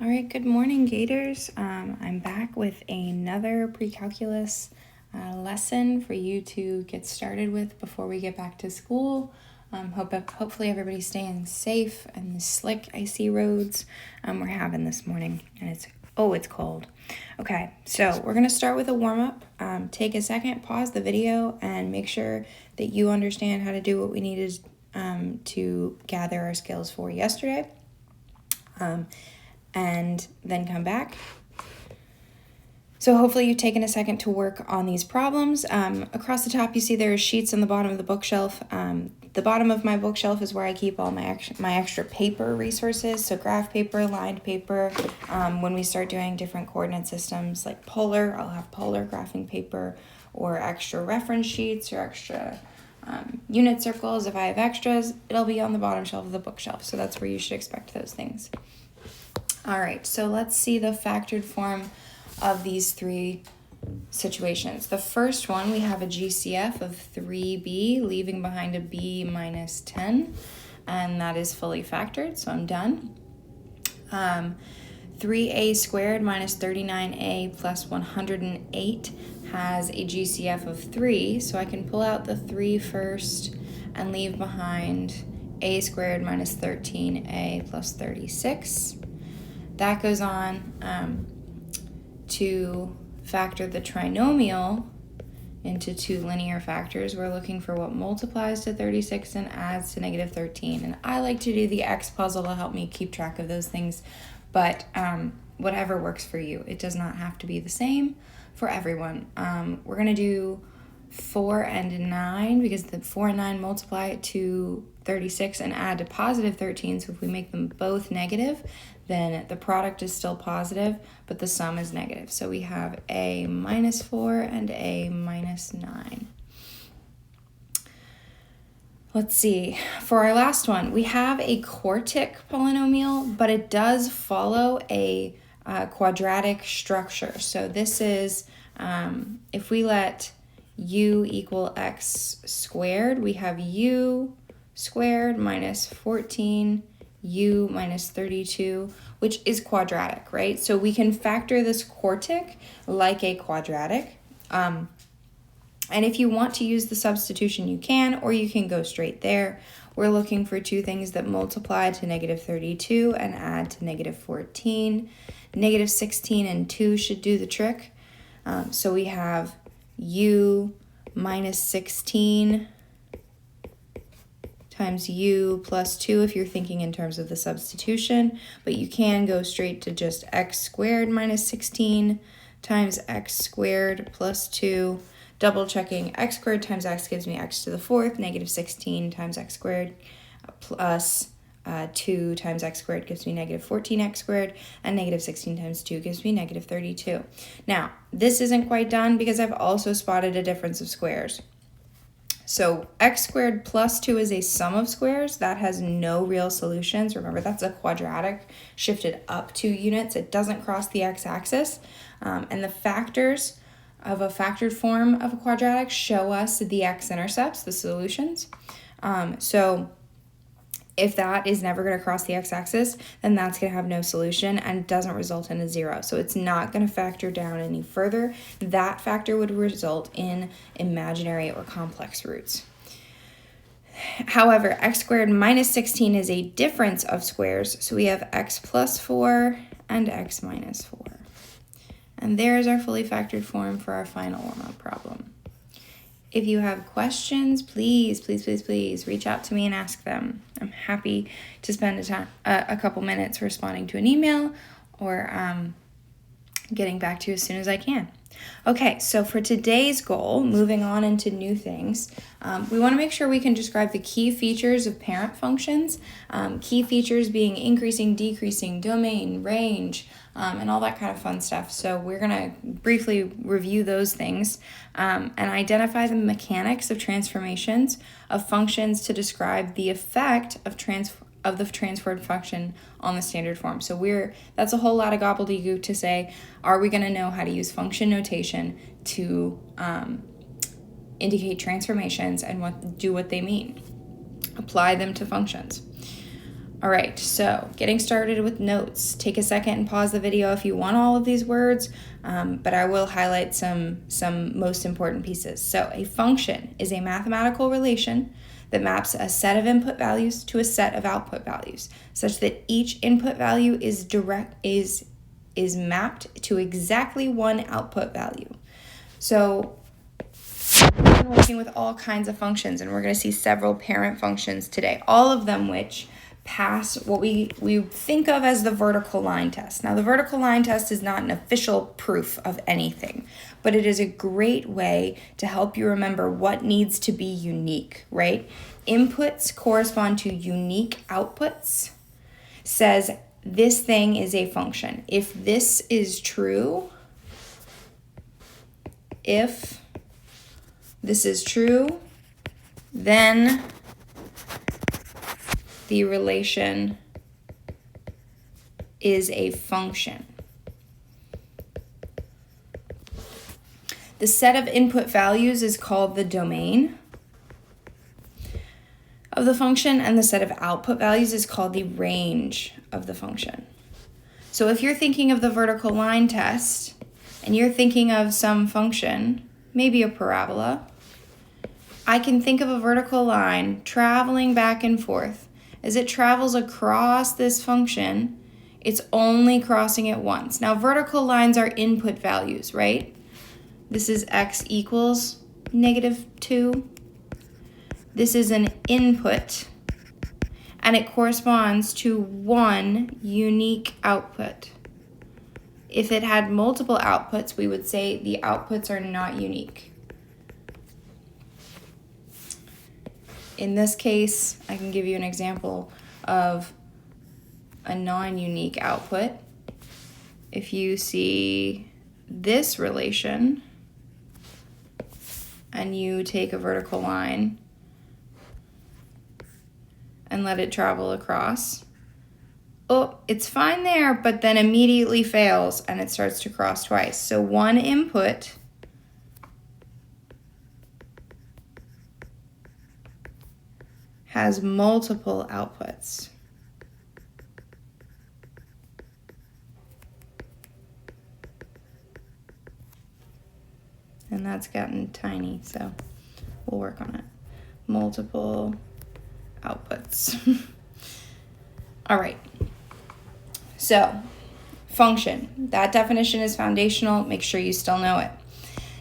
All right, good morning, Gators. I'm back with another pre-calculus lesson for you to get started with before we get back to school. Hopefully everybody's staying safe in the slick, icy roads we're having this morning, and it's cold. Okay, so we're gonna start with a warm-up. Take a second, pause the video, and make sure that you understand how to do what we needed to gather our skills for yesterday. And then come back. So hopefully you've taken a second to work on these problems. Across the top, you see there are sheets on the bottom of the bookshelf. The bottom of my bookshelf is where I keep all my extra paper resources, so graph paper, lined paper. When we start doing different coordinate systems like polar, I'll have polar graphing paper, or extra reference sheets, or extra unit circles. If I have extras, it'll be on the bottom shelf of the bookshelf, so that's where you should expect those things. All right, so let's see the factored form of these three situations. The first one, we have a GCF of 3b, leaving behind a b minus 10, and that is fully factored, so I'm done. 3a squared minus 39a plus 108 has a GCF of 3, so I can pull out the 3 first and leave behind a squared minus 13a plus 36. That goes on to factor the trinomial into two linear factors. We're looking for what multiplies to 36 and adds to negative 13. And I like to do the X puzzle to help me keep track of those things, but whatever works for you. It does not have to be the same for everyone. We're going to do 4 and 9 because the 4 and 9 multiply to 36 and add to positive 13. So if we make them both negative, then the product is still positive, but the sum is negative. So we have a minus 4 and a minus 9. Let's see. For our last one, we have a quartic polynomial, but it does follow a quadratic structure. So this is, if we let u equal x squared, we have u squared minus 14 u minus 32, which is quadratic, right? So we can factor this quartic like a quadratic. And if you want to use the substitution, you can, or you can go straight there. We're looking for two things that multiply to negative 32 and add to negative 14. Negative 16 and 2 should do the trick. So we have u minus 16 times u plus 2 if you're thinking in terms of the substitution, but you can go straight to just x squared minus 16 times x squared plus 2. Double checking x squared times x gives me x to the 4th, negative 16 times x squared plus 2 times x squared gives me negative 14x squared, and negative 16 times 2 gives me negative 32. Now, this isn't quite done because I've also spotted a difference of squares. So x squared plus 2 is a sum of squares. That has no real solutions. Remember, that's a quadratic shifted up 2 units. It doesn't cross the x-axis. And the factors of a factored form of a quadratic show us the x-intercepts, the solutions. So if that is never going to cross the x-axis, then that's going to have no solution and doesn't result in a 0. So it's not going to factor down any further. That factor would result in imaginary or complex roots. However, x squared minus 16 is a difference of squares. So we have x plus 4 and x minus 4. And there's our fully factored form for our final warm-up problem. If you have questions, please reach out to me and ask them. I'm happy to spend a couple minutes responding to an email or getting back to you as soon as I can. Okay, so for today's goal, moving on into new things, we want to make sure we can describe the key features of parent functions, key features being increasing, decreasing, domain, range, and all that kind of fun stuff. So we're going to briefly review those things and identify the mechanics of transformations of functions to describe the effect of the transformed function on the standard form. So that's a whole lot of gobbledygook to say, are we going to know how to use function notation to indicate transformations and what they mean? Apply them to functions. All right, so getting started with notes. Take a second and pause the video if you want all of these words, but I will highlight some most important pieces. So a function is a mathematical relation that maps a set of input values to a set of output values, such that each input value is mapped to exactly one output value. So we've been working with all kinds of functions, and we're going to see several parent functions today, all of them which pass what we think of as the vertical line test. Now, the vertical line test is not an official proof of anything, but it is a great way to help you remember what needs to be unique, right? Inputs correspond to unique outputs, says this thing is a function. If this is true, if this is true, then the relation is a function. The set of input values is called the domain of the function, and the set of output values is called the range of the function. So if you're thinking of the vertical line test, and you're thinking of some function, maybe a parabola, I can think of a vertical line traveling back and forth. As it travels across this function, it's only crossing it once. Now, vertical lines are input values, right? This is x equals -2. This is an input, and it corresponds to one unique output. If it had multiple outputs, we would say the outputs are not unique. In this case, I can give you an example of a non-unique output. If you see this relation and you take a vertical line and let it travel across, oh, it's fine there, but then immediately fails and it starts to cross twice. So one input has multiple outputs. And that's gotten tiny, so we'll work on it. Multiple outputs. All right. So, function. That definition is foundational. Make sure you still know it.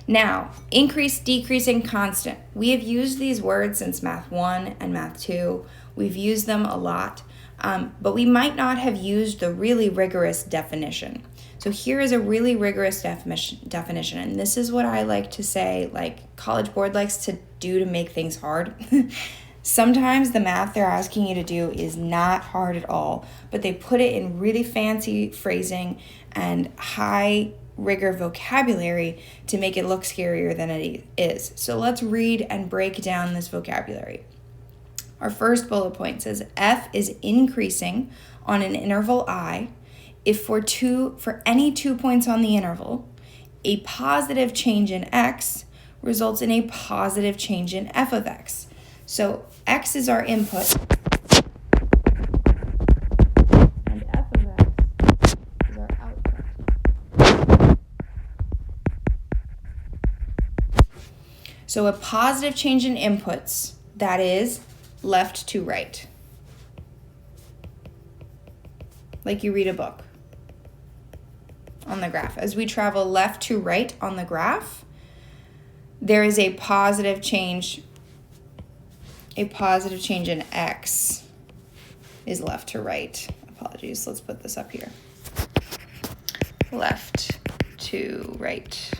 Now, increase, decrease, and constant. We have used these words since Math 1 and Math 2. We've used them a lot, but we might not have used the really rigorous definition. So here is a really rigorous definition, and this is what I like to say, like College Board likes to do to make things hard. Sometimes the math they're asking you to do is not hard at all, but they put it in really fancy phrasing and high rigor vocabulary to make it look scarier than it is. So let's read and break down this vocabulary. Our first bullet point says f is increasing on an interval I if for any 2 points on the interval, a positive change in x results in a positive change in f of x. So x is our input, and f of x is our output. So a positive change in inputs, that is left to right. Like you read a book on the graph. As we travel left to right on the graph, there is a positive change in x is left to right. Apologies, let's put this up here. Left to right.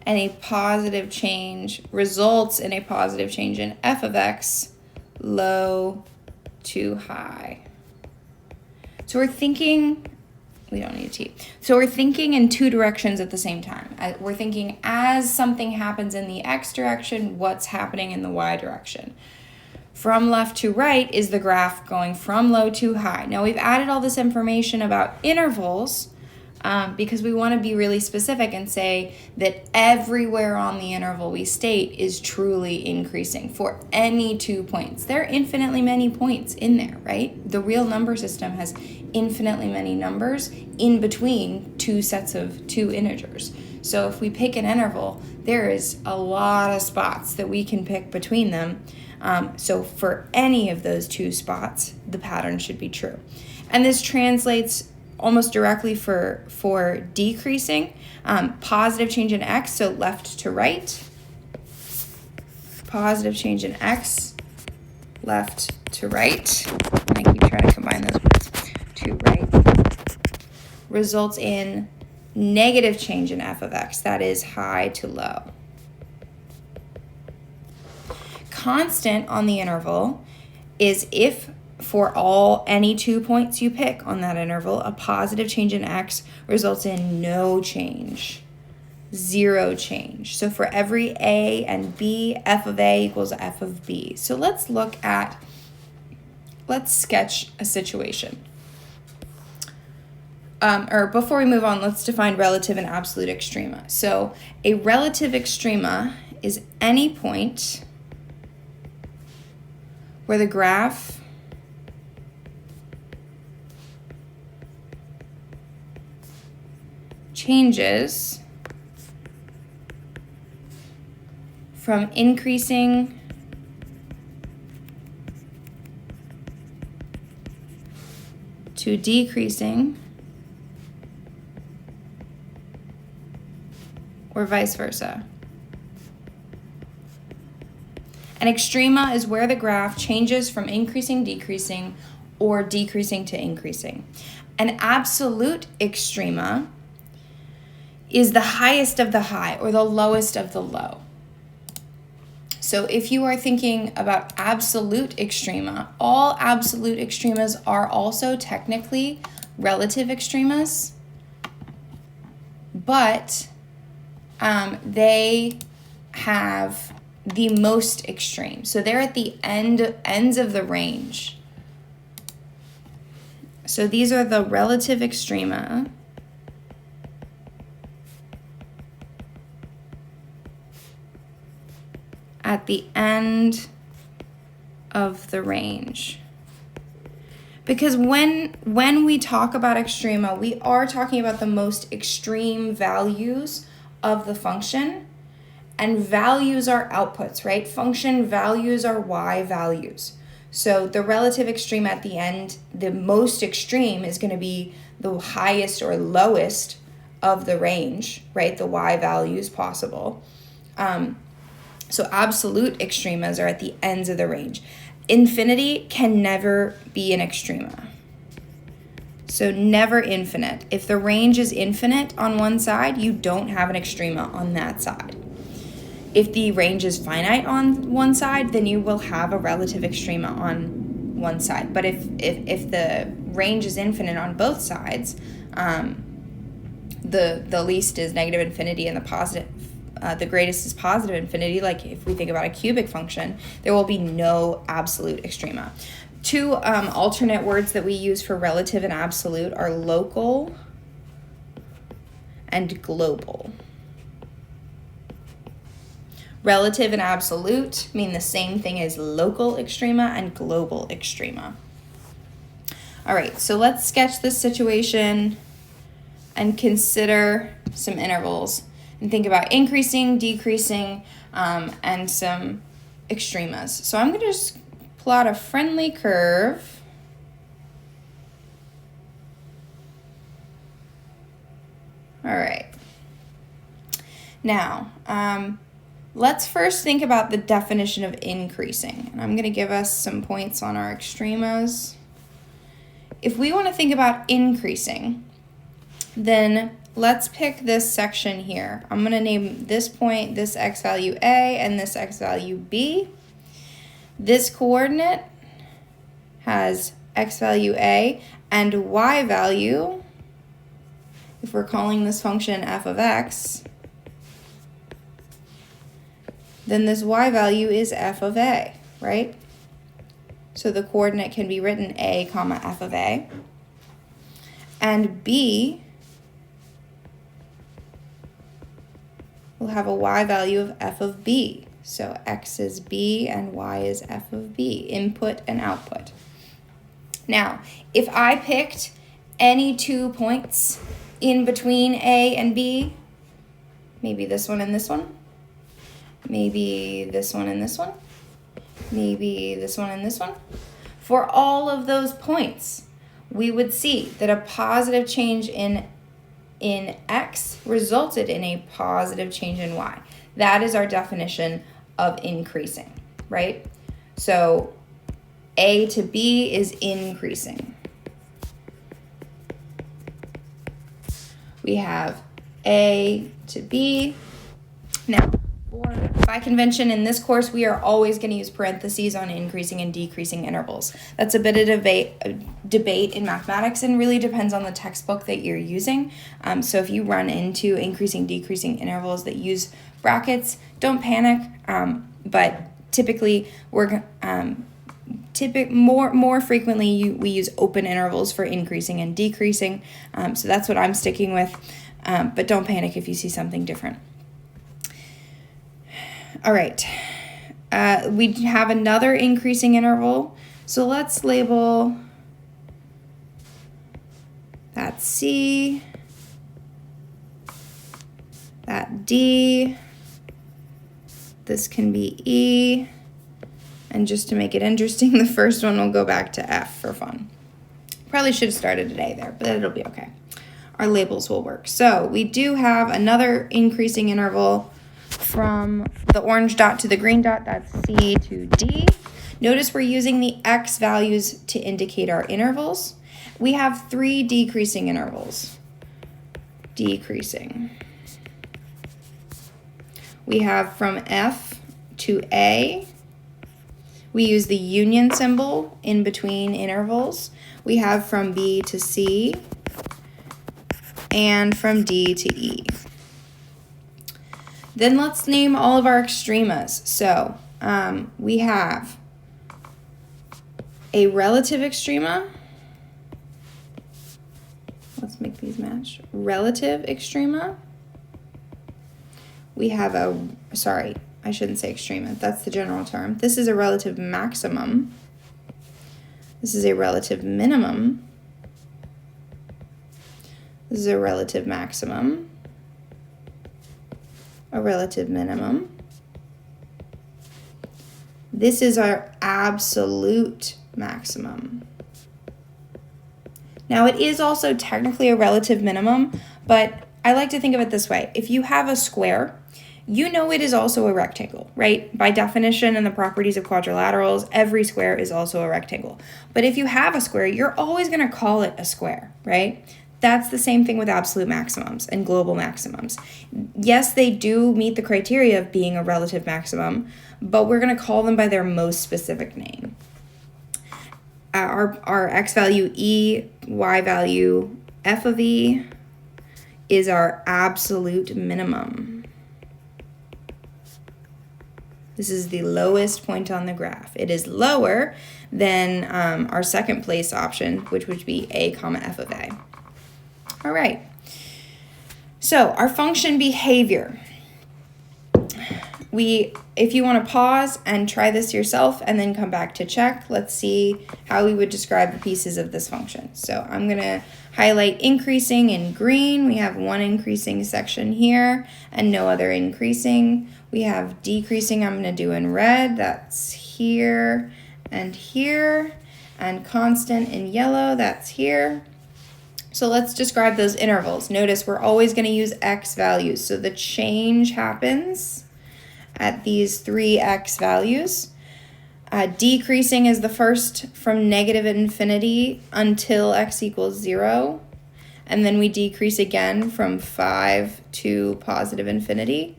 And a positive change results in a positive change in f of x, low to high. So we're thinking, we don't need a T. So we're thinking in two directions at the same time. We're thinking as something happens in the x direction, what's happening in the y direction. From left to right is the graph going from low to high. Now we've added all this information about intervals, because we want to be really specific and say that everywhere on the interval we state is truly increasing for any 2 points. There are infinitely many points in there, right? The real number system has infinitely many numbers in between two sets of two integers. So if we pick an interval, there is a lot of spots that we can pick between them. So for any of those two spots, the pattern should be true. And this translates almost directly for decreasing. Positive change in x, so left to right. Positive change in x, left to right. I keep trying to combine those words. To right. Results in negative change in f of x, that is high to low. Constant on the interval is if for any 2 points you pick on that interval, a positive change in x results in no change, 0 change. So for every a and b, f of a equals f of b. So let's sketch a situation. Or before we move on, let's define relative and absolute extrema. So a relative extrema is any point where the graph changes from increasing to decreasing or vice versa. An extrema is where the graph changes from increasing, decreasing, or decreasing to increasing. An absolute extrema is the highest of the high or the lowest of the low. So if you are thinking about absolute extrema, all absolute extremas are also technically relative extremas, but they have the most extreme. So they're at the ends of the range. So these are the relative extrema. At the end of the range. Because when we talk about extrema, we are talking about the most extreme values of the function, and values are outputs, right? Function values are y values. So the relative extreme at the end, the most extreme is going to be the highest or lowest of the range, right? The y values possible. So absolute extremas are at the ends of the range. Infinity can never be an extrema. So never infinite. If the range is infinite on one side, you don't have an extrema on that side. If the range is finite on one side, then you will have a relative extrema on one side. But if the range is infinite on both sides, the least is negative infinity and the greatest is positive infinity. Like if we think about a cubic function, there will be no absolute extrema. Two alternate words that we use for relative and absolute are local and global. Relative and absolute mean the same thing as local extrema and global extrema. All right, so let's sketch this situation and consider some intervals and think about increasing, decreasing, and some extremas. So I'm going to just plot a friendly curve. All right. Now, let's first think about the definition of increasing. And I'm going to give us some points on our extremas. If we want to think about increasing, then let's pick this section here. I'm going to name this point, this x value A, and this x value B. This coordinate has x value A and y value, if we're calling this function f of x, then this y value is f of a, right? So the coordinate can be written a comma f of a. And b we'll have a y value of f of b. So x is b and y is f of b, input and output. Now, if I picked any 2 points in between a and b, maybe this one and this one, maybe this one and this one, maybe this one and this one, for all of those points, we would see that a positive change in x resulted in a positive change in y. That is our definition of increasing, right? So a to b is increasing. We have a to b. Now, by convention in this course, we are always going to use parentheses on increasing and decreasing intervals. That's a bit of debate in mathematics and really depends on the textbook that you're using. So if you run into increasing, decreasing intervals that use brackets, don't panic. But typically, more frequently, we use open intervals for increasing and decreasing. So that's what I'm sticking with. But don't panic if you see something different. All right, we have another increasing interval. So let's label that C, that D, this can be E, and just to make it interesting, the first one will go back to F for fun. Probably should have started an A there, but it'll be okay. Our labels will work. So we do have another increasing interval from the orange dot to the green dot, that's C to D. Notice we're using the X values to indicate our intervals. We have 3 decreasing intervals. Decreasing. We have from F to A. We use the union symbol in between intervals. We have from B to C and from D to E. Then let's name all of our extremas. So we have a relative extrema. Let's make these match. Relative extrema. We have I shouldn't say extrema. That's the general term. This is a relative maximum. This is a relative minimum. This is a relative maximum. A relative minimum. This is our absolute maximum. Now it is also technically a relative minimum, but I like to think of it this way. If you have a square, you know it is also a rectangle, right? By definition and the properties of quadrilaterals, every square is also a rectangle. But if you have a square, you're always going to call it a square, right? That's the same thing with absolute maximums and global maximums. Yes, they do meet the criteria of being a relative maximum, but we're going to call them by their most specific name. Our x value E, y value f of E is our absolute minimum. This is the lowest point on the graph. It is lower than our second place option, which would be a comma f of A. All right, so our function behavior. If you want to pause and try this yourself and then come back to check, let's see how we would describe the pieces of this function. So I'm going to highlight increasing in green. We have one increasing section here and no other increasing. We have decreasing I'm going to do in red. That's here and here. And constant in yellow, that's here. So let's describe those intervals. Notice we're always going to use x values. So the change happens at these 3x values. Decreasing is the first from negative infinity until x equals 0. And then we decrease again from 5 to positive infinity.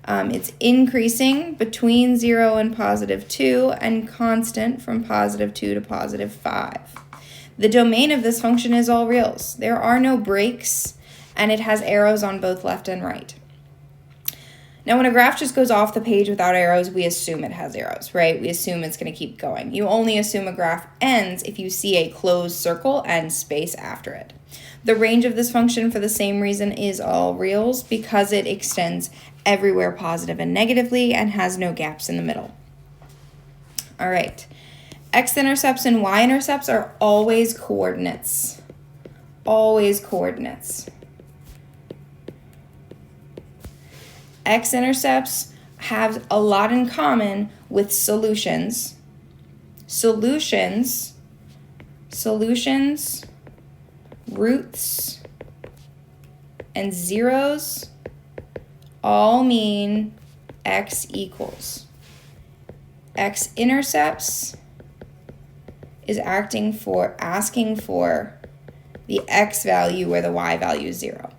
It's increasing between 0 and positive 2 and constant from positive 2 to positive 5. The domain of this function is all reals. There are no breaks, and it has arrows on both left and right. Now, when a graph just goes off the page without arrows, we assume it has arrows, right? We assume it's going to keep going. You only assume a graph ends if you see a closed circle and space after it. The range of this function, for the same reason, is all reals because it extends everywhere positive and negatively, and has no gaps in the middle. All right. X-intercepts and y-intercepts are always coordinates. Always coordinates. X-intercepts have a lot in common with solutions. Solutions, roots, and zeros all mean x equals. X-intercepts is asking for the x value where the y value is 0.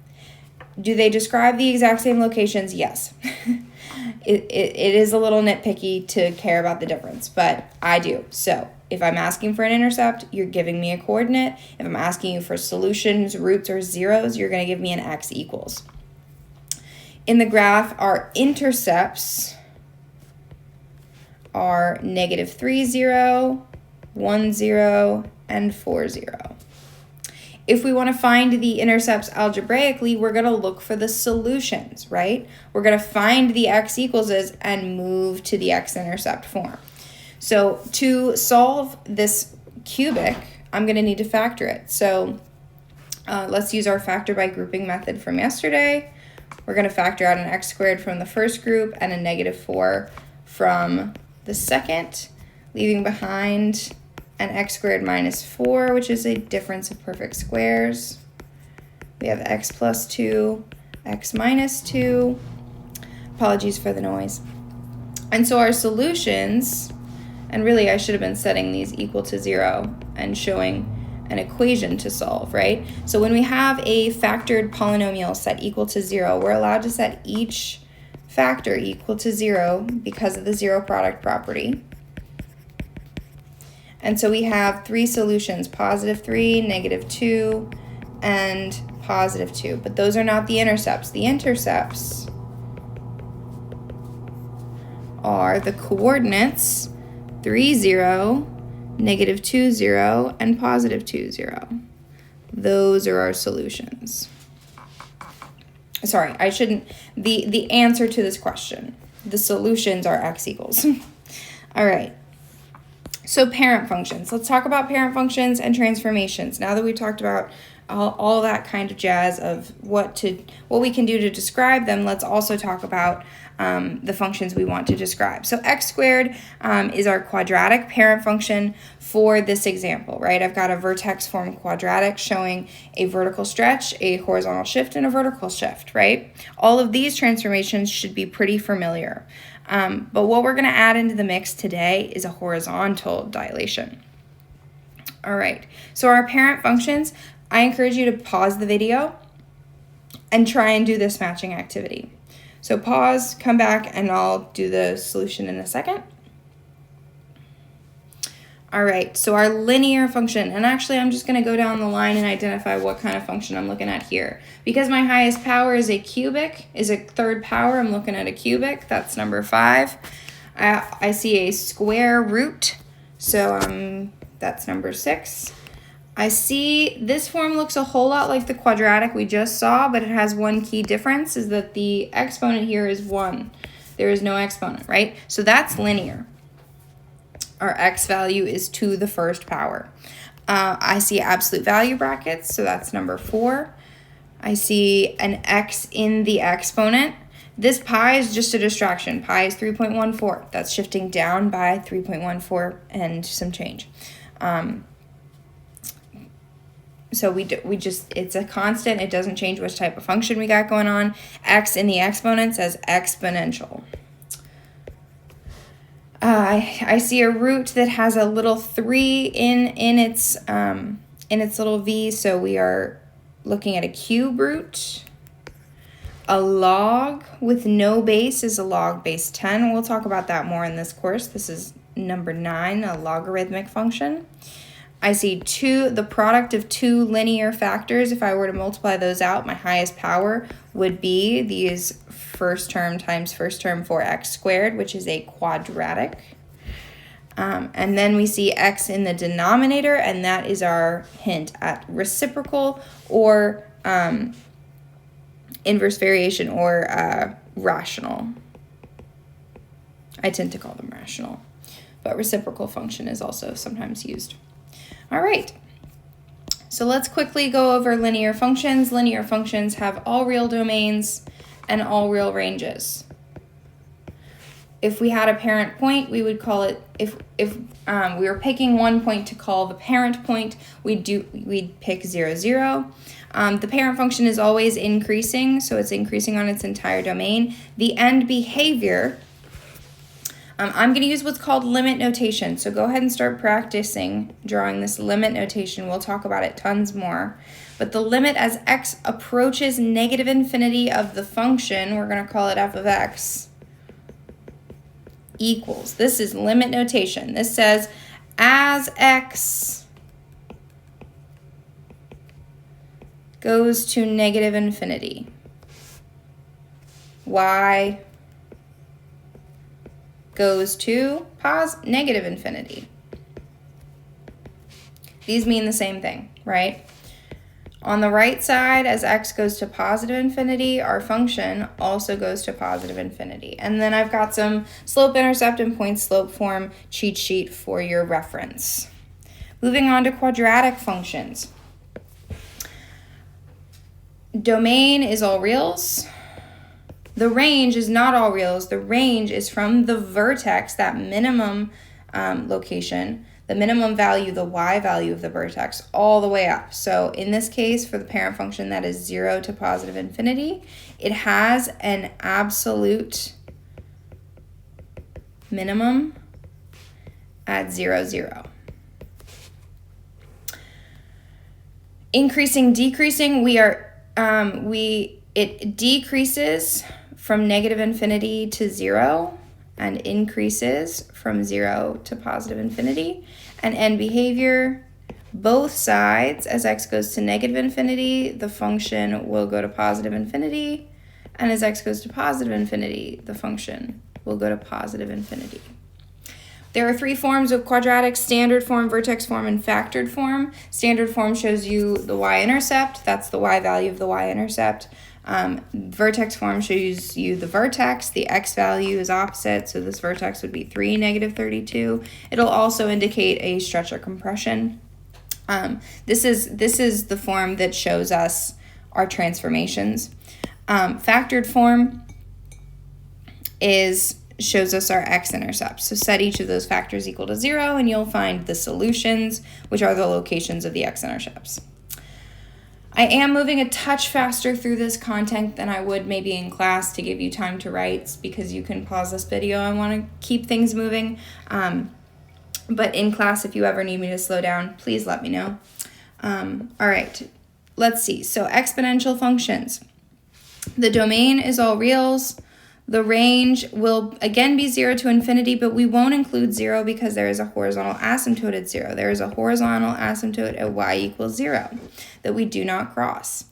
Do they describe the exact same locations? Yes. It is a little nitpicky to care about the difference, but I do. So if I'm asking for an intercept, you're giving me a coordinate. If I'm asking you for solutions, roots, or zeros, you're going to give me an x equals. In the graph, our intercepts are -3, 0, 1, 0, and 4, 0. If we want to find the intercepts algebraically, we're going to look for the solutions, right? We're going to find the x equalses and move to the x-intercept form. So to solve this cubic, I'm going to need to factor it. So let's use our factor by grouping method from yesterday. We're going to factor out an x squared from the first group and a -4 from the second, leaving behind an x squared minus 4, which is a difference of perfect squares. We have x plus 2, x minus 2. Apologies for the noise. And so our solutions, and really I should have been setting these equal to 0 and showing an equation to solve, right? So when we have a factored polynomial set equal to 0, we're allowed to set each factor equal to 0 because of the zero product property. And so we have 3 solutions, +3, -2, and +2. But those are not the intercepts. The intercepts are the coordinates 3, 0, -2, 0, and +2, 0. Those are our solutions. Sorry, I shouldn't. The answer to this question. The solutions are x equals. All right. So parent functions. Let's talk about parent functions and transformations. Now that we've talked about all that kind of jazz of what we can do to describe them, let's also talk about the functions we want to describe. So x squared is our quadratic parent function for this example, right? I've got a vertex form quadratic showing a vertical stretch, a horizontal shift, and a vertical shift, right? All of these transformations should be pretty familiar. But what we're going to add into the mix today is a horizontal dilation. All right, so our parent functions, I encourage you to pause the video and try and do this matching activity. So pause, come back, and I'll do the solution in a second. All right, so our linear function, and actually I'm just going to go down the line and identify what kind of function I'm looking at here. Because my highest power is a cubic, is a third power, I'm looking at a cubic, that's number 5. I see a square root, so that's number 6. I see this form looks a whole lot like the quadratic we just saw, but it has one key difference, is that the exponent here is 1. There is no exponent, right? So that's linear. Our x value is to the first power. I see absolute value brackets, so that's number 4. I see an x in the exponent. This pi is just a distraction. Pi is 3.14. That's shifting down by 3.14 and some change. So we just, it's a constant. It doesn't change which type of function we got going on. X in the exponent says exponential. I see a root that has a little 3 in its little v, so we are looking at a cube root. A log with no base is a log base 10. We'll talk about that more in this course. This is number 9, a logarithmic function. I see the product of 2 linear factors. If I were to multiply those out, my highest power would be these first term times first term for x squared, which is a quadratic. And then we see x in the denominator, and that is our hint at reciprocal or inverse variation or rational. I tend to call them rational, but reciprocal function is also sometimes used. All right, so let's quickly go over linear functions. Linear functions have all real domains and all real ranges. If we had a parent point, we would call it, if we were picking one point to call the parent point, we'd pick 0, 0. The parent function is always increasing, so it's increasing on its entire domain. The end behavior, I'm going to use what's called limit notation. So go ahead and start practicing drawing this limit notation. We'll talk about it tons more. But the limit as x approaches negative infinity of the function, we're going to call it f of x, equals. This is limit notation. This says as x goes to negative infinity, y goes to negative infinity. These mean the same thing, right? On the right side, as x goes to positive infinity, our function also goes to positive infinity. And then I've got some slope, intercept, and point slope form cheat sheet for your reference. Moving on to quadratic functions. Domain is all reals. The range is not all reals. The range is from the vertex, that minimum location, the minimum value, the y value of the vertex, all the way up. So in this case, for the parent function that is 0 to positive infinity, it has an absolute minimum at 0, 0. Increasing, decreasing, it decreases from negative infinity to 0 and increases from 0 to positive infinity. And end behavior, both sides, as x goes to negative infinity, the function will go to positive infinity. And as x goes to positive infinity, the function will go to positive infinity. There are 3 forms of quadratic: standard form, vertex form, and factored form. Standard form shows you the y-intercept. That's the y value of the y-intercept. Vertex form shows you the vertex. The x value is opposite, so this vertex would be 3, negative 32. It'll also indicate a stretch or compression. This is the form that shows us our transformations. Factored form shows us our x-intercepts. So set each of those factors equal to 0, and you'll find the solutions, which are the locations of the x-intercepts. I am moving a touch faster through this content than I would maybe in class to give you time to write, because you can pause this video. I want to keep things moving. But in class, if you ever need me to slow down, please let me know. All right, let's see. So exponential functions. The domain is all reals. The range will again be 0 to infinity, but we won't include 0 because there is a horizontal asymptote at 0. There is a horizontal asymptote at y equals 0 that we do not cross.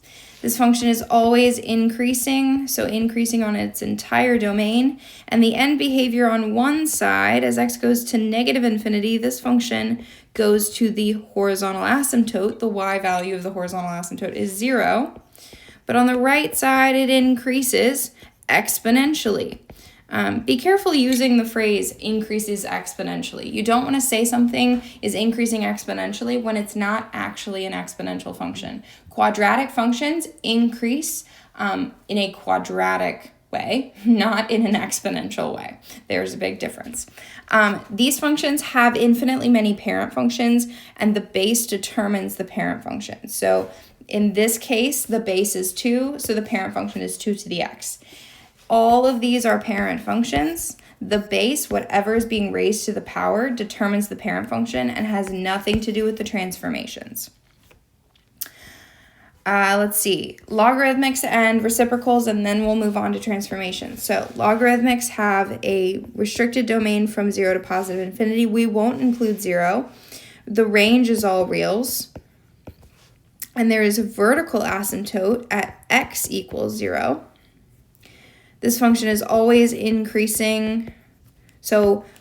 This function is always increasing, so increasing on its entire domain. And the end behavior on one side, as x goes to negative infinity, this function goes to the horizontal asymptote. The y value of the horizontal asymptote is 0. But on the right side, it increases exponentially. Be careful using the phrase increases exponentially. You don't want to say something is increasing exponentially when it's not actually an exponential function. Quadratic functions increase in a quadratic way, not in an exponential way. There's a big difference. These functions have infinitely many parent functions, and the base determines the parent function. So in this case, the base is 2, so the parent function is 2 to the x. All of these are parent functions. The base, whatever is being raised to the power, determines the parent function and has nothing to do with the transformations. Let's see, logarithmics and reciprocals, and then we'll move on to transformations. So logarithmics have a restricted domain from 0 to positive infinity. We won't include 0. The range is all reals. And there is a vertical asymptote at x equals 0. This function is always increasing.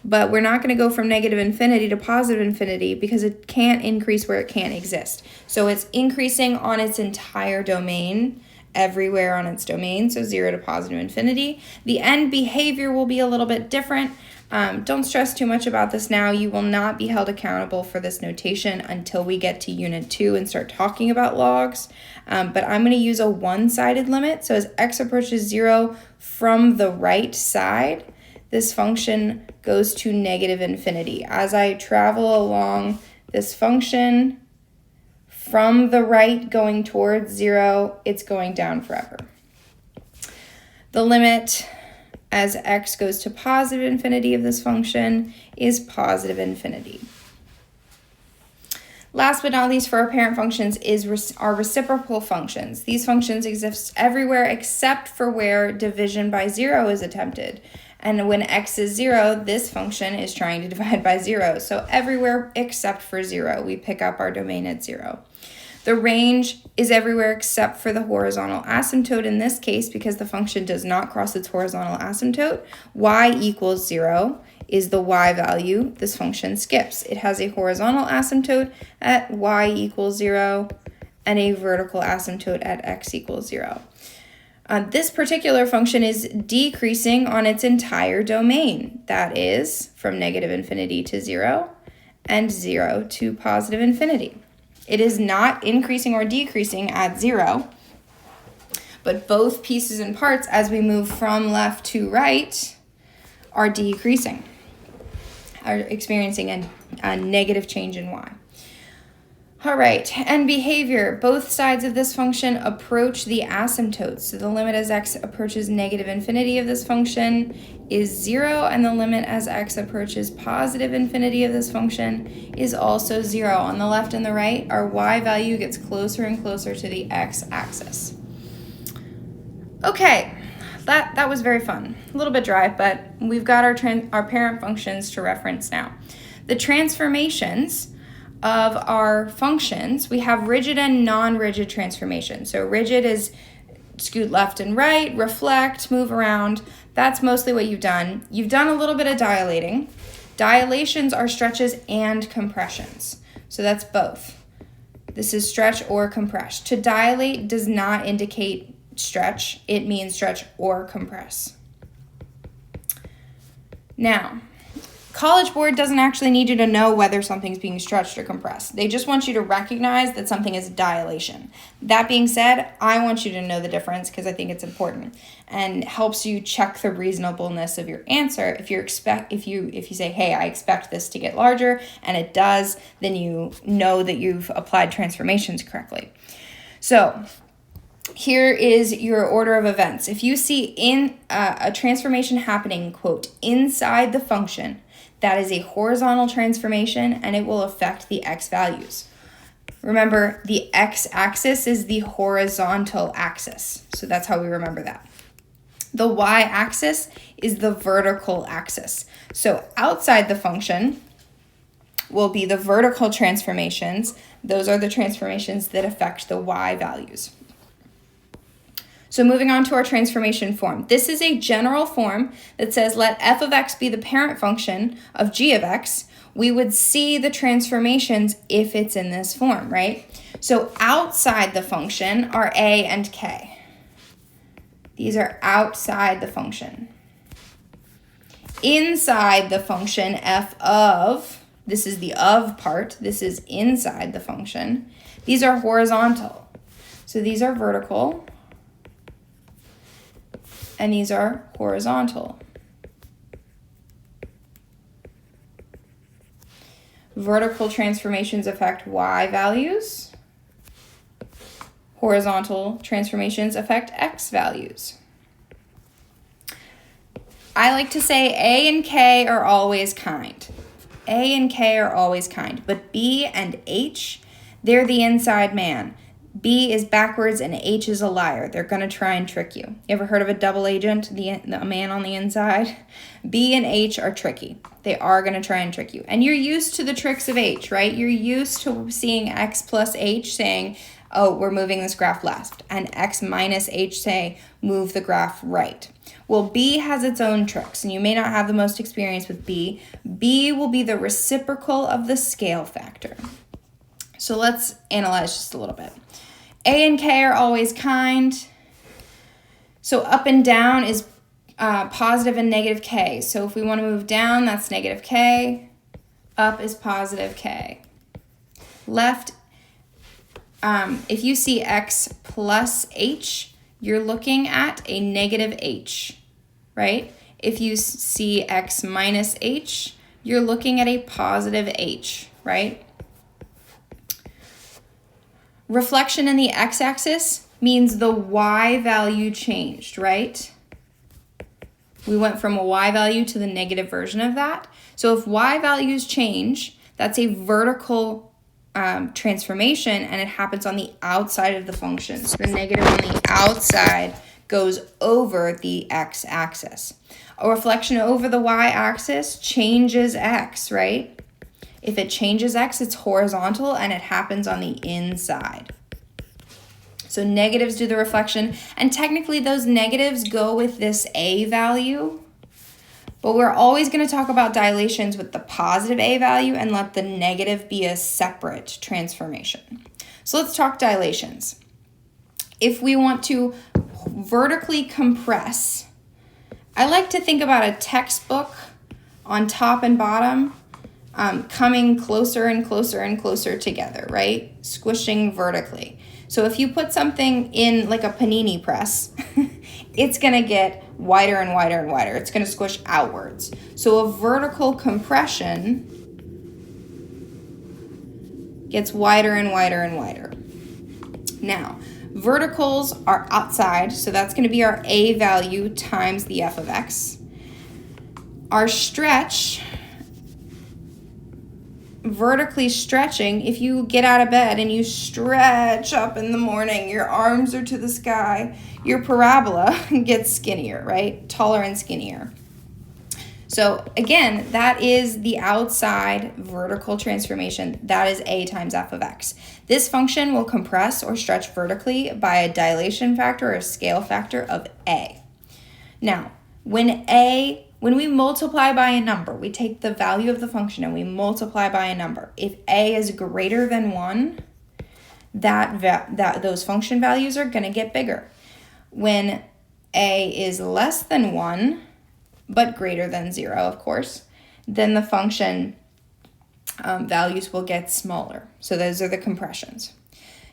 But we're not going to go from negative infinity to positive infinity because it can't increase where it can't exist. So it's increasing on its entire domain everywhere on its domain, so 0 to positive infinity. The end behavior will be a little bit different. Don't stress too much about this now. You will not be held accountable for this notation until we get to Unit 2 and start talking about logs. But I'm going to use a one-sided limit. So as x approaches 0 from the right side, this function goes to negative infinity. As I travel along this function from the right going towards 0, it's going down forever. The limit as x goes to positive infinity of this function is positive infinity. Last but not least for our parent functions is our reciprocal functions. These functions exist everywhere except for where division by 0 is attempted. And when x is 0, this function is trying to divide by 0. So everywhere except for 0, we pick up our domain at 0. The range is everywhere except for the horizontal asymptote in this case because the function does not cross its horizontal asymptote. Y equals 0 is the y value this function skips. It has a horizontal asymptote at y equals 0 and a vertical asymptote at x equals 0. This particular function is decreasing on its entire domain. That is from negative infinity to 0 and 0 to positive infinity. It is not increasing or decreasing at 0, but both pieces and parts as we move from left to right are decreasing, are experiencing a negative change in y. All right, and behavior. Both sides of this function approach the asymptotes. So the limit as x approaches negative infinity of this function is 0, and the limit as x approaches positive infinity of this function is also 0. On the left and the right, our y value gets closer and closer to the x-axis. Okay, that was very fun. A little bit dry, but we've got our parent functions to reference now. The transformations of our functions, we have rigid and non-rigid transformations. So rigid is scoot left and right, reflect, move around. That's mostly what you've done. You've done a little bit of dilating. Dilations are stretches and compressions. So that's both. This is stretch or compress. To dilate does not indicate stretch. It means stretch or compress. Now, College Board doesn't actually need you to know whether something's being stretched or compressed. They just want you to recognize that something is dilation. That being said, I want you to know the difference because I think it's important and helps you check the reasonableness of your answer. If you say, hey, I expect this to get larger, and it does, then you know that you've applied transformations correctly. So here is your order of events. If you see in a transformation happening, quote, inside the function, that is a horizontal transformation and it will affect the x values. Remember, the x-axis is the horizontal axis. So that's how we remember that. The y-axis is the vertical axis. So outside the function will be the vertical transformations. Those are the transformations that affect the y values. So moving on to our transformation form. This is a general form that says let f of x be the parent function of g of x. We would see the transformations if it's in this form, right? So outside the function are a and k. These are outside the function. Inside the function, f of, this is the of part, this is inside the function. These are horizontal. So these are vertical. And these are horizontal. Vertical transformations affect y values. Horizontal transformations affect x values. I like to say A and K are always kind. A and K are always kind, but B and H, they're the inside man. B is backwards and H is a liar. They're going to try and trick you. You ever heard of a double agent, the man on the inside? B and H are tricky. They are going to try and trick you. And you're used to the tricks of H, right? You're used to seeing X plus H saying, oh, we're moving this graph left. And X minus H say, move the graph right. Well, B has its own tricks, and you may not have the most experience with B. B will be the reciprocal of the scale factor. So let's analyze just a little bit. A and K are always kind. So up and down is positive and negative k. So if we want to move down, that's negative k. Up is positive k. Left, if you see x plus h, you're looking at a negative h, right? If you see x minus h, you're looking at a positive h, right? Reflection in the x-axis means the y value changed, right? We went from a y value to the negative version of that. So if y values change, that's a vertical transformation, and it happens on the outside of the function. So the negative on the outside goes over the x-axis. A reflection over the y-axis changes x, right? If it changes x, it's horizontal, and it happens on the inside. So negatives do the reflection, and technically those negatives go with this a value, but we're always going to talk about dilations with the positive a value and let the negative be a separate transformation. So let's talk dilations. If we want to vertically compress, I like to think about a textbook on top and bottom coming closer and closer and closer together, right? Squishing vertically. So if you put something in like a panini press, it's going to get wider and wider and wider. It's going to squish outwards. So a vertical compression gets wider and wider and wider. Now, verticals are outside, so that's going to be our a value times the f of x. Our stretch, vertically stretching, if you get out of bed and you stretch up in the morning, your arms are to the sky, your parabola gets skinnier, right? Taller and skinnier. So again, that is the outside vertical transformation. That is a times f of x. This function will compress or stretch vertically by a dilation factor or a scale factor of a. Now, when we multiply by a number, we take the value of the function and we multiply by a number. If a is greater than 1, those function values are going to get bigger. When a is less than 1, but greater than 0, of course, then the function values will get smaller. So those are the compressions.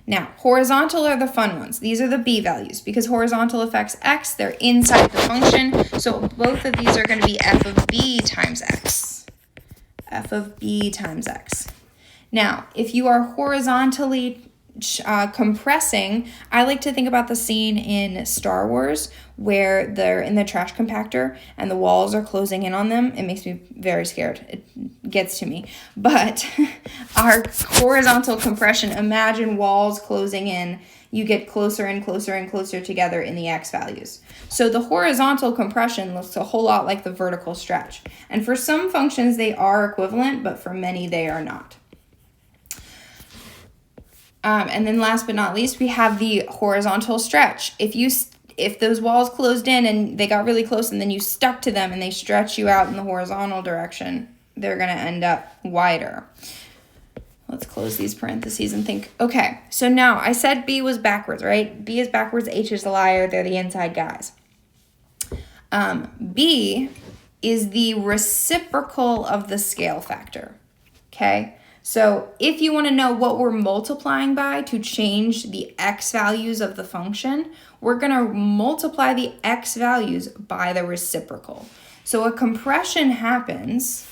Now, horizontal are the fun ones. These are the b values. Because horizontal affects x, they're inside the function. So both of these are going to be f of b times x. F of b times x. Now, if you are horizontally compressing, I like to think about the scene in Star Wars where they're in the trash compactor and the walls are closing in on them. It makes me very scared. It gets to me. But our horizontal compression, imagine walls closing in. You get closer and closer and closer together in the x values. So the horizontal compression looks a whole lot like the vertical stretch. And for some functions, they are equivalent, but for many, they are not. And then last but not least, we have the horizontal stretch. If those walls closed in and they got really close and then you stuck to them and they stretch you out in the horizontal direction, they're going to end up wider. Let's close these parentheses and think, okay, so now I said B was backwards, right? B is backwards, H is a liar, they're the inside guys. B is the reciprocal of the scale factor, okay? So if you want to know what we're multiplying by to change the x values of the function, we're going to multiply the x values by the reciprocal. So a compression happens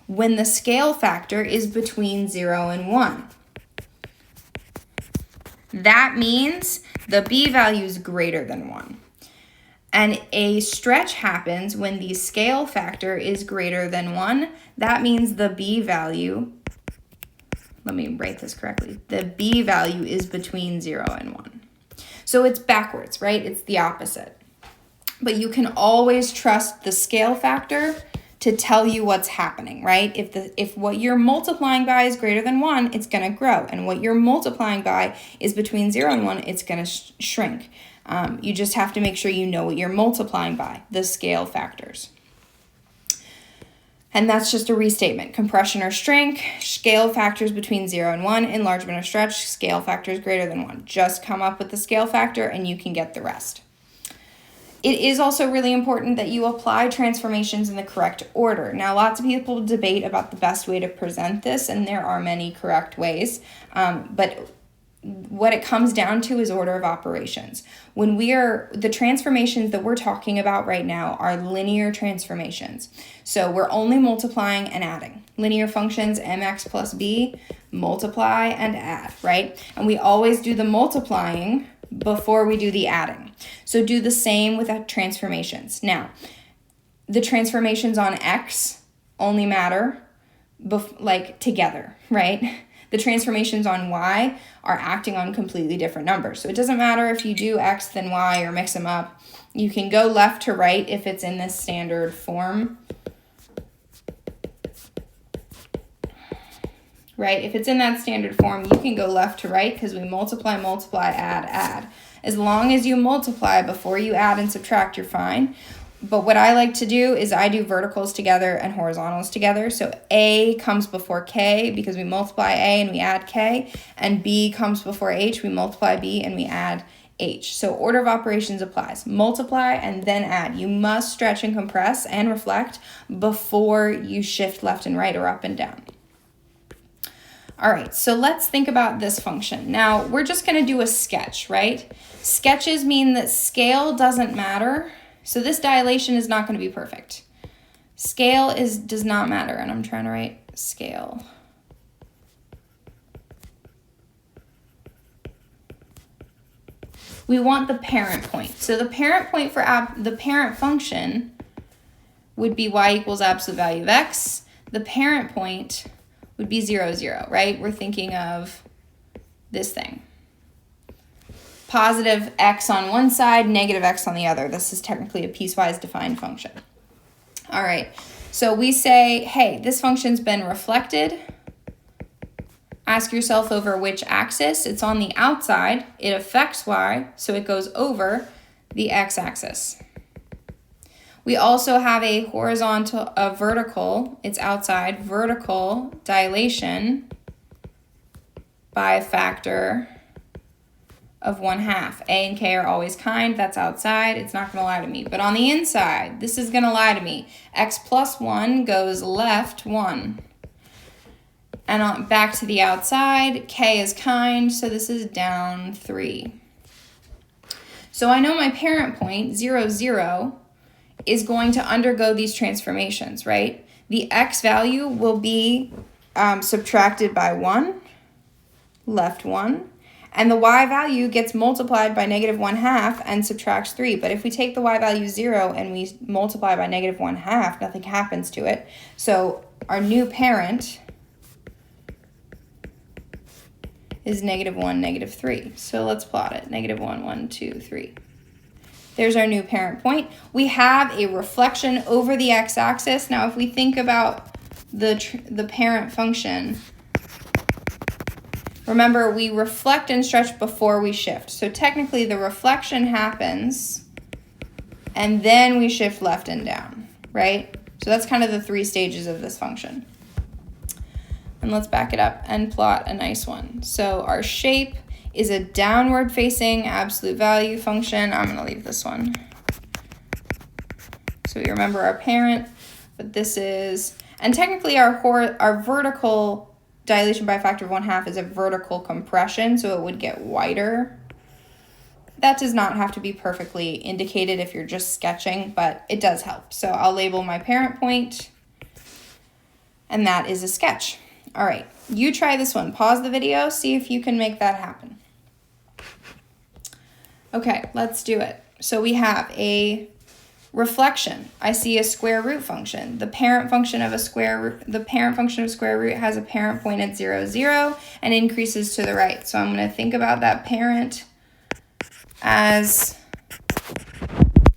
when the scale factor is between 0 and 1. That means the b value is greater than 1. And a stretch happens when the scale factor is greater than 1. That means the b value, let me write this correctly, the b value is between 0 and 1. So it's backwards, right? It's the opposite. But you can always trust the scale factor to tell you what's happening, right? If what you're multiplying by is greater than 1, it's going to grow. And what you're multiplying by is between 0 and 1, it's going to shrink. You just have to make sure you know what you're multiplying by, the scale factors. And that's just a restatement. Compression or shrink, scale factors between 0 and 1, enlargement or stretch, scale factors greater than 1. Just come up with the scale factor and you can get the rest. It is also really important that you apply transformations in the correct order. Now, lots of people debate about the best way to present this, and there are many correct ways, but what it comes down to is order of operations. The transformations that we're talking about right now are linear transformations. So we're only multiplying and adding. Linear functions, mx plus b, multiply and add, right? And we always do the multiplying before we do the adding. So do the same with transformations. Now, the transformations on x only matter together, right? The transformations on y are acting on completely different numbers. So it doesn't matter if you do x then y or mix them up. You can go left to right if it's in this standard form. Right? If it's in that standard form, you can go left to right because we multiply, add. As long as you multiply before you add and subtract, you're fine. But what I like to do is I do verticals together and horizontals together. So A comes before K because we multiply A and we add K. And B comes before H, we multiply B and we add H. So order of operations applies. Multiply and then add. You must stretch and compress and reflect before you shift left and right or up and down. All right, so let's think about this function. Now, we're just going to do a sketch, right? Sketches mean that scale doesn't matter. So this dilation is not going to be perfect. Scale does not matter, and I'm trying to write scale. We want the parent point. So the parent point for the parent function would be y equals absolute value of x. The parent point would be 0, 0, right? We're thinking of this thing. Positive x on one side, negative x on the other. This is technically a piecewise defined function. All right, so we say, hey, this function's been reflected. Ask yourself over which axis. It's on the outside. It affects y, so it goes over the x-axis. We also have a vertical, it's outside, vertical dilation by a factor of 1/2. A and K are always kind. That's outside. It's not going to lie to me. But on the inside, this is going to lie to me. X plus 1 goes left 1. And back to the outside, K is kind, so this is down 3. So I know my parent point, 0, 0, is going to undergo these transformations, right? The x value will be subtracted by 1, left 1, and the y value gets multiplied by negative 1/2 and subtracts 3. But if we take the y value 0 and we multiply by negative 1/2, nothing happens to it. So our new parent is negative 1, negative 3. So let's plot it. Negative 1, 1, 2, 3. There's our new parent point. We have a reflection over the x-axis. Now, if we think about the parent function, remember, we reflect and stretch before we shift. So technically, the reflection happens, and then we shift left and down, right? So that's kind of the 3 stages of this function. And let's back it up and plot a nice one. So our shape is a downward facing absolute value function. I'm going to leave this one. So we remember our parent, but this is, and technically our vertical dilation by a factor of 1/2 is a vertical compression, so it would get wider. That does not have to be perfectly indicated if you're just sketching, but it does help. So I'll label my parent point, and that is a sketch. All right, you try this one. Pause the video, see if you can make that happen. Okay, let's do it. So we have a reflection. I see a square root function. The parent function of square root has a parent point at 0, 0 and increases to the right. So I'm going to think about that parent as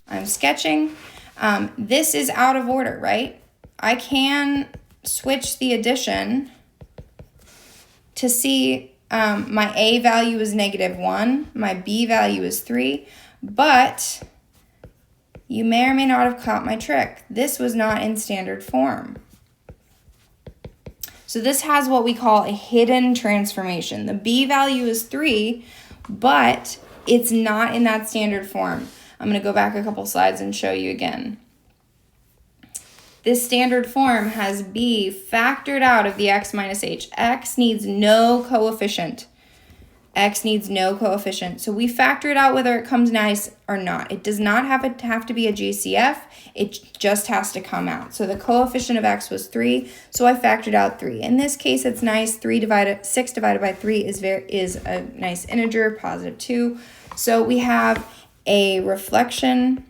I'm sketching. This is out of order, right? I can switch the addition to see my A value is negative 1, my B value is 3, but you may or may not have caught my trick. This was not in standard form. So this has what we call a hidden transformation. The b value is 3, but it's not in that standard form. I'm going to go back a couple slides and show you again. This standard form has b factored out of the x minus h. X needs no coefficient. X needs no coefficient. So we factor it out whether it comes nice or not. It does not have to be a GCF. It just has to come out. So the coefficient of x was 3, so I factored out 3. In this case, it's nice. 6 divided by 3 is a nice integer, positive 2. So we have a reflection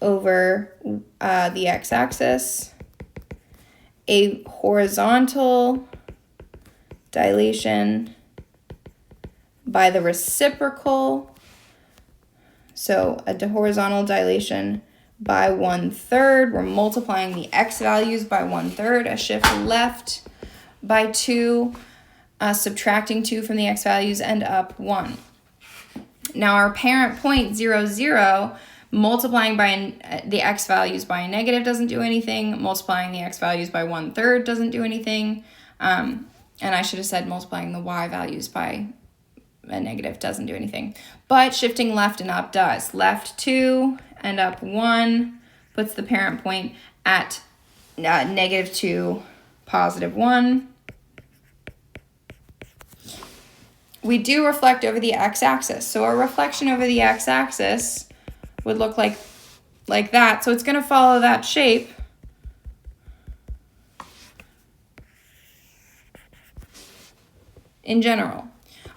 over the x-axis, a horizontal dilation by the reciprocal, so a horizontal dilation by 1/3. We're multiplying the x values by 1/3, a shift left by 2, subtracting 2 from the x values, and up 1. Now our parent point 0, 0, multiplying by the x values by a negative doesn't do anything. Multiplying the x values by 1/3 doesn't do anything. And I should have said multiplying the y values by a negative doesn't do anything. But shifting left and up does. Left 2 and up 1 puts the parent point at -2, positive 1. We do reflect over the x-axis. So a reflection over the x-axis would look like that. So it's going to follow that shape. In general,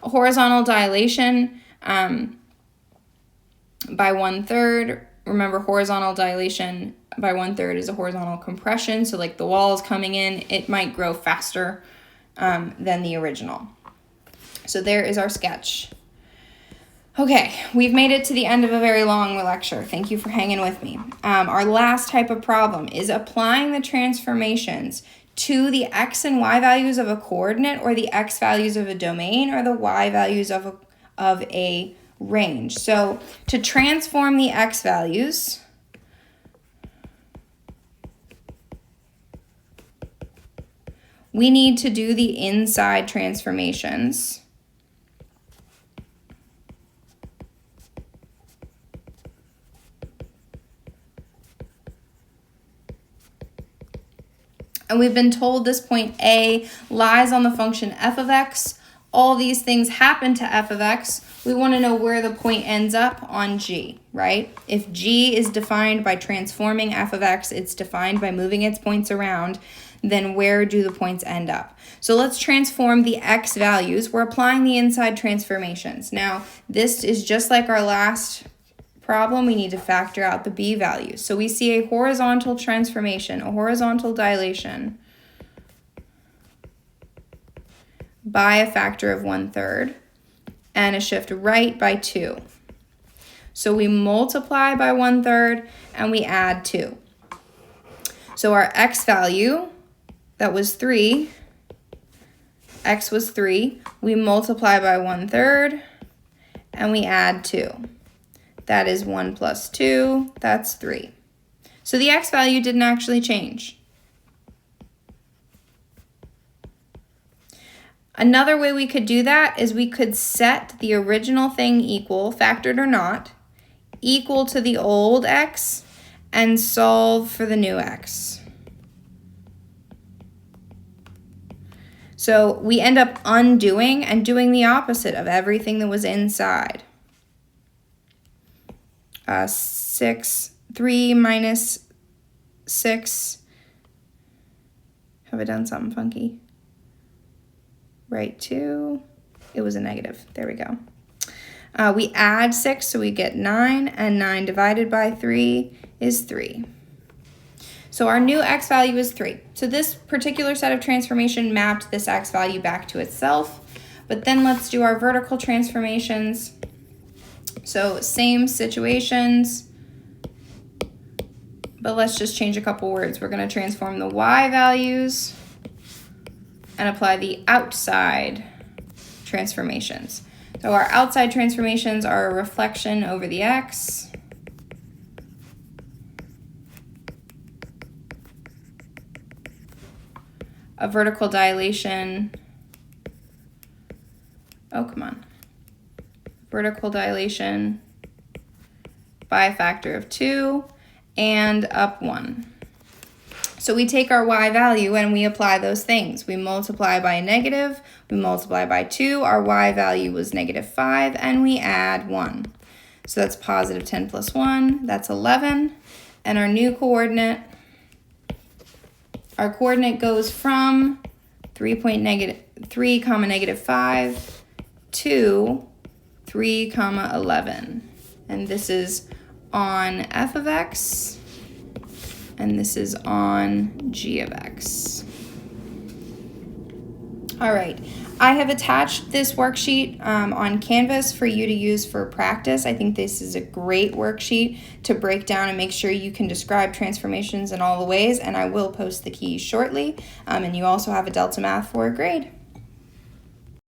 a horizontal dilation by 1/3. Remember, horizontal dilation by 1/3 is a horizontal compression. So like the wall is coming in, it might grow faster than the original. So there is our sketch. Okay, we've made it to the end of a very long lecture. Thank you for hanging with me. Our last type of problem is applying the transformations to the x and y values of a coordinate, or the x values of a domain, or the y values of a range. So to transform the x values, we need to do the inside transformations. And we've been told this point A lies on the function f of x. All these things happen to f of x. We want to know where the point ends up on G, right? If G is defined by transforming f of x, it's defined by moving its points around, then where do the points end up? So let's transform the x values. We're applying the inside transformations. Now, this is just like our last problem. We need to factor out the b values. So we see a horizontal transformation, a horizontal dilation by a factor of 1/3, and a shift right by 2. So we multiply by 1/3 and we add 2. So our x value, that was 3, x was 3, we multiply by 1/3 and we add 2. That is 1 plus 2, that's 3. So the x value didn't actually change. Another way we could do that is we could set the original thing equal, factored or not, equal to the old x, and solve for the new x. So we end up undoing and doing the opposite of everything that was inside. 3 minus 6. Have I done something funky? Right 2. It was a negative. There we go. We add 6, so we get 9, and 9 divided by 3 is 3. So our new x value is 3. So this particular set of transformation mapped this x value back to itself. But then let's do our vertical transformations. So same situations, but let's just change a couple words. We're going to transform the y values and apply the outside transformations. So our outside transformations are a reflection over the x, a vertical dilation, oh, come on, vertical dilation by a factor of 2 and up 1. So we take our y value and we apply those things. We multiply by a negative, we multiply by 2, our y value was -5, and we add 1. So that's positive 10 plus 1, that's 11. And our new coordinate, our coordinate goes from 3, -5 to 3, 11. And this is on f of x, and this is on g of x. All right, I have attached this worksheet on Canvas for you to use for practice. I think this is a great worksheet to break down and make sure you can describe transformations in all the ways, and I will post the keys shortly. And you also have a Delta Math for a grade.